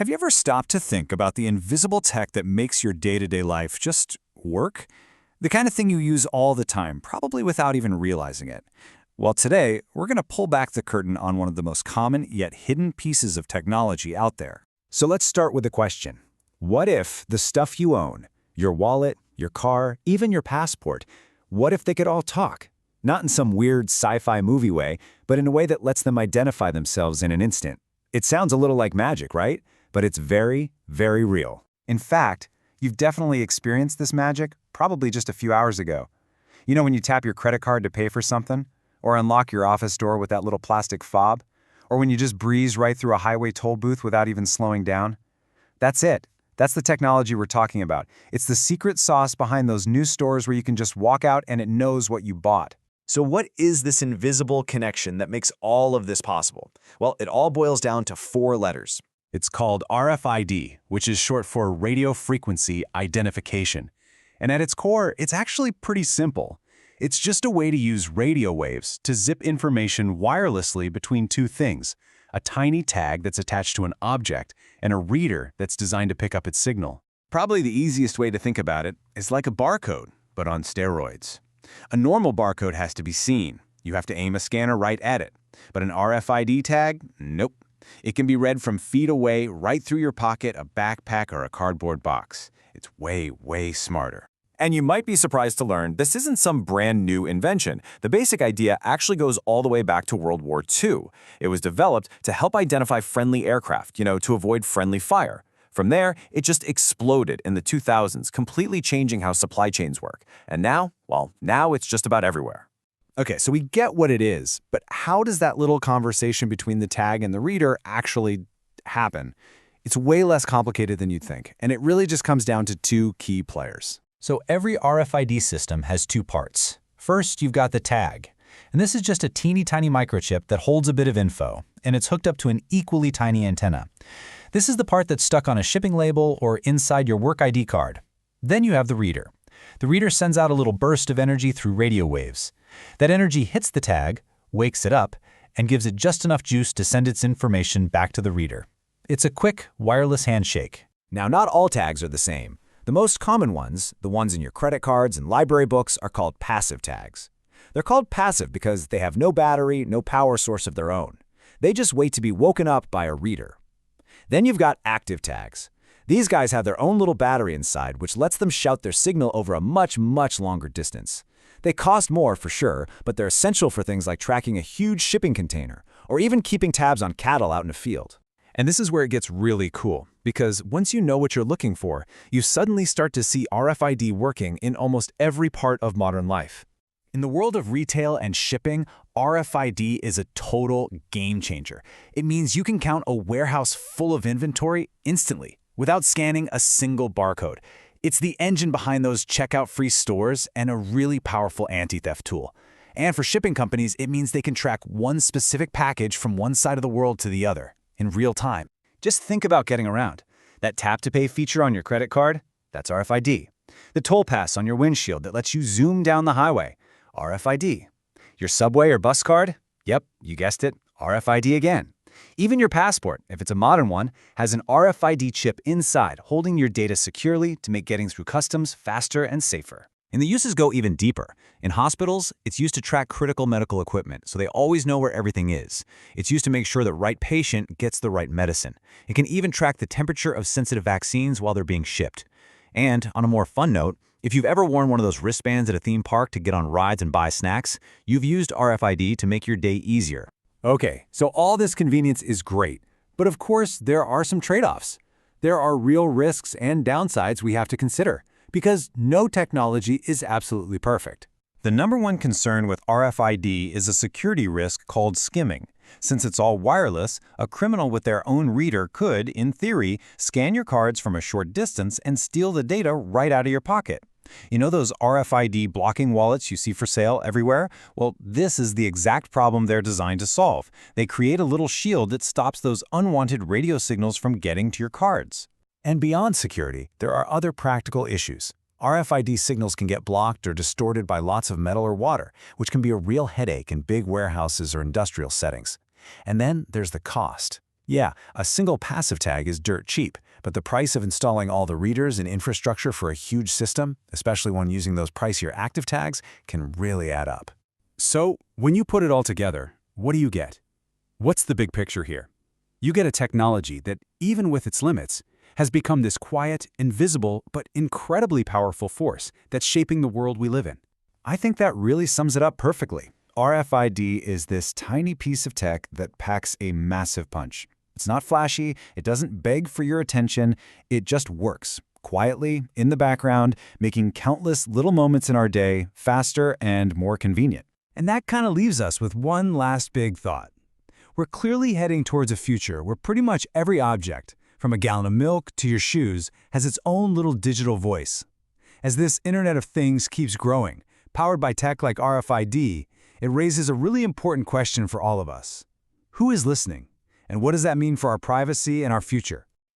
Have you ever stopped to think about the invisible tech that makes your day-to-day life just work? The kind of thing you use all the time, probably without even realizing it. Well, today, we're going to pull back the curtain on one of the most common yet hidden pieces of technology out there. So let's start with a question. What if the stuff you own, your wallet, your car, even your passport, what if they could all talk? Not in some weird sci-fi movie way, but in a way that lets them identify themselves in an instant. It sounds a little like magic, right? But it's very, very real. In fact, you've definitely experienced this magic probably just a few hours ago. You know when you tap your credit card to pay for something? Or unlock your office door with that little plastic fob? Or when you just breeze right through a highway toll booth without even slowing down? That's it. That's the technology we're talking about. It's the secret sauce behind those new stores where you can just walk out and it knows what you bought. So what is this invisible connection that makes all of this possible? Well, it all boils down to 4 letters. It's called RFID, which is short for Radio Frequency Identification. And at its core, it's actually pretty simple. It's just a way to use radio waves to zip information wirelessly between two things, a tiny tag that's attached to an object and a reader that's designed to pick up its signal. Probably the easiest way to think about it is like a barcode, but on steroids. A normal barcode has to be seen. You have to aim a scanner right at it. But an RFID tag? Nope. It can be read from feet away, right through your pocket, a backpack, or a cardboard box. It's way, way smarter. And you might be surprised to learn this isn't some brand new invention. The basic idea actually goes all the way back to World War II. It was developed to help identify friendly aircraft, to avoid friendly fire. From there, it just exploded in the 2000s, completely changing how supply chains work. And now, well, now it's just about everywhere. Okay, so we get what it is, but how does that little conversation between the tag and the reader actually happen? It's way less complicated than you'd think, and it really just comes down to 2 key players. So every RFID system has 2 parts. First, you've got the tag. And this is just a teeny tiny microchip that holds a bit of info, and it's hooked up to an equally tiny antenna. This is the part that's stuck on a shipping label or inside your work ID card. Then you have the reader. The reader sends out a little burst of energy through radio waves. That energy hits the tag, wakes it up, and gives it just enough juice to send its information back to the reader. It's a quick, wireless handshake. Now, not all tags are the same. The most common ones, the ones in your credit cards and library books, are called passive tags. They're called passive because they have no battery, no power source of their own. They just wait to be woken up by a reader. Then you've got active tags. These guys have their own little battery inside, which lets them shout their signal over a much, much longer distance. They cost more for sure, but they're essential for things like tracking a huge shipping container or even keeping tabs on cattle out in a field. And this is where it gets really cool, because once you know what you're looking for, you suddenly start to see RFID working in almost every part of modern life. In the world of retail and shipping, RFID is a total game changer. It means you can count a warehouse full of inventory instantly, without scanning a single barcode. It's the engine behind those checkout-free stores and a really powerful anti-theft tool. And for shipping companies, it means they can track one specific package from one side of the world to the other in real time. Just think about getting around. That tap-to-pay feature on your credit card? That's RFID. The toll pass on your windshield that lets you zoom down the highway? RFID. Your subway or bus card? Yep, you guessed it, RFID again. Even your passport, if it's a modern one, has an RFID chip inside, holding your data securely to make getting through customs faster and safer. And the uses go even deeper. In hospitals, it's used to track critical medical equipment, so they always know where everything is. It's used to make sure the right patient gets the right medicine. It can even track the temperature of sensitive vaccines while they're being shipped. And on a more fun note, if you've ever worn one of those wristbands at a theme park to get on rides and buy snacks, you've used RFID to make your day easier. Okay, so all this convenience is great, but of course there are some trade-offs. There are real risks and downsides we have to consider, because no technology is absolutely perfect. The number one concern with RFID is a security risk called skimming. Since it's all wireless, a criminal with their own reader could, in theory, scan your cards from a short distance and steal the data right out of your pocket. You know those RFID blocking wallets you see for sale everywhere? Well, this is the exact problem they're designed to solve. They create a little shield that stops those unwanted radio signals from getting to your cards. And beyond security, there are other practical issues. RFID signals can get blocked or distorted by lots of metal or water, which can be a real headache in big warehouses or industrial settings. And then there's the cost. Yeah, a single passive tag is dirt cheap, but the price of installing all the readers and infrastructure for a huge system, especially when using those pricier active tags, can really add up. So, when you put it all together, what do you get? What's the big picture here? You get a technology that, even with its limits, has become this quiet, invisible, but incredibly powerful force that's shaping the world we live in. I think that really sums it up perfectly. RFID is this tiny piece of tech that packs a massive punch. It's not flashy, it doesn't beg for your attention, it just works, quietly, in the background, making countless little moments in our day faster and more convenient. And that kind of leaves us with one last big thought. We're clearly heading towards a future where pretty much every object, from a gallon of milk to your shoes, has its own little digital voice. As this Internet of Things keeps growing, powered by tech like RFID, it raises a really important question for all of us. Who is listening? And what does that mean for our privacy and our future?